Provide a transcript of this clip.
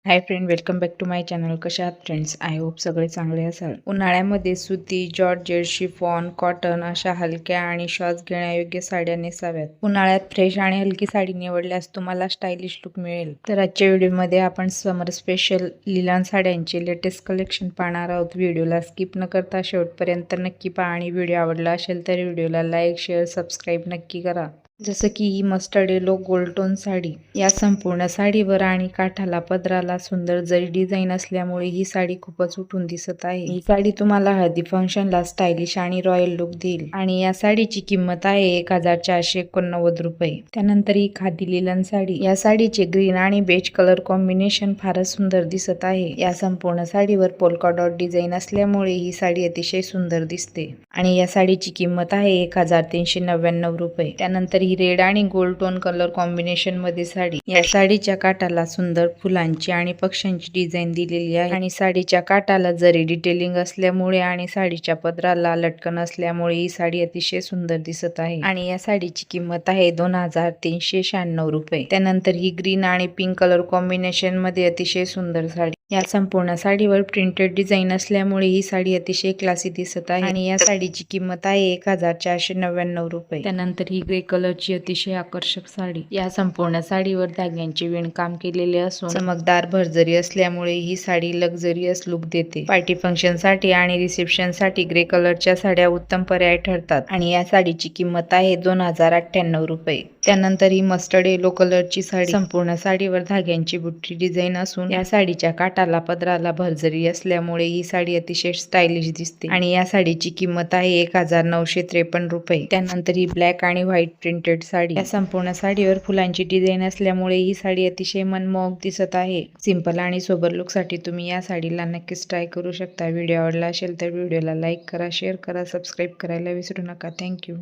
High friend, welcome back to my channel. कशा आहात friends? I hope सगळे चांगले असाल. उन्हाळ्यामध्ये सुती, जॉर्जेट, शिफॉन, कॉटन अशा हलक्या आणि श्वास घेण्यायोग्य साड्या नेसाव्यात. उन्हाळ्यात फ्रेश आणि हलकी साडी निवडल्यास तुम्हाला स्टायलिश लुक मिळेल. तर आजच्या व्हिडिओमध्ये आपण समर स्पेशल लिलान साड्यांचे लेटेस्ट कलेक्शन पाहणार आहोत. व्हिडिओला स्किप न करता शेवटपर्यंत नक्की पहा आणि व्हिडिओ आवडला असेल तर व्हिडिओला लाईक, शेअर, सबस्क्राईब नक्की करा. जसं की ही mustard yellow gold tone sari. या संपूर्ण साडीवर आणि काठाला पदराला सुंदर जरी डिझाईन असल्यामुळे ही साडी खूपच उठून दिसत आहे. ही साडी तुम्हाला हळदी फंक्शनला स्टायलिश आणि रॉयल लुक देईल आणि या साडीची किंमत आहे 1489 रुपये. त्यानंतर ही खादी लिलन साडी. या साडीचे ग्रीन आणि बेज कलर कॉम्बिनेशन फारच सुंदर दिसत आहे. या संपूर्ण साडीवर पोल्का डॉट डिझाईन असल्यामुळे ही साडी अतिशय सुंदर दिसते आणि या साडीची किंमत आहे 1399 रुपये. त्यानंतर ही रेड आणि गोल्ड टोन कलर कॉम्बिनेशन मध्ये साडी. या साडीच्या काठाला सुंदर फुलांची आणि पक्ष्यांची डिझाईन दिलेली आहे आणि साडीच्या काठाला जरी डिटेलिंग असल्यामुळे आणि साडीच्या पदराला लटकन असल्यामुळे ही साडी अतिशय सुंदर दिसत आहे आणि या साडीची किंमत आहे 2396 रुपये. त्यानंतर ही ग्रीन आणि पिंक कलर कॉम्बिनेशन मध्ये अतिशय सुंदर साडी. या संपूर्ण साडीवर प्रिंटेड डिझाईन असल्यामुळे ही साडी अतिशय क्लासी दिसत आहे आणि या साडीची किंमत आहे 1499 रुपये. त्यानंतर ही ग्रे कलरची अतिशय आकर्षक साडी. या संपूर्ण साडीवर धाग्यांचे विणकाम केलेले असून चमकदार भरजरी असल्यामुळे ही साडी लक्झरियस लुक देते. पार्टी फंक्शन साठी आणि रिसेप्शन साठी ग्रे कलरच्या साड्या उत्तम पर्याय ठरतात आणि या साडीची किंमत आहे 2098 रुपये. त्यानंतर ही मस्टर्ड येलो कलरची साडी. संपूर्ण साडीवर धाग्यांची बुट्टी डिझाईन असून या साडीच्या काठाला पदराला भरजरी असल्यामुळे ही साडी अतिशय स्टायलिश दिसते आणि या साडीची किंमत आहे 1953 रुपये. त्यानंतर ही ब्लॅक आणि व्हाईट प्रिंटेड साडी. या संपूर्ण साडीवर फुलांची डिझाईन असल्यामुळे ही साडी अतिशय मनमोहक दिसत आहे. सिंपल आणि सोबर लुक साठी तुम्ही या साडीला नक्कीच ट्राय करू शकता. व्हिडिओ आवडला असेल तर व्हिडिओला लाईक करा, शेअर करा, सबस्क्राईब करायला विसरू नका. थँक्यू.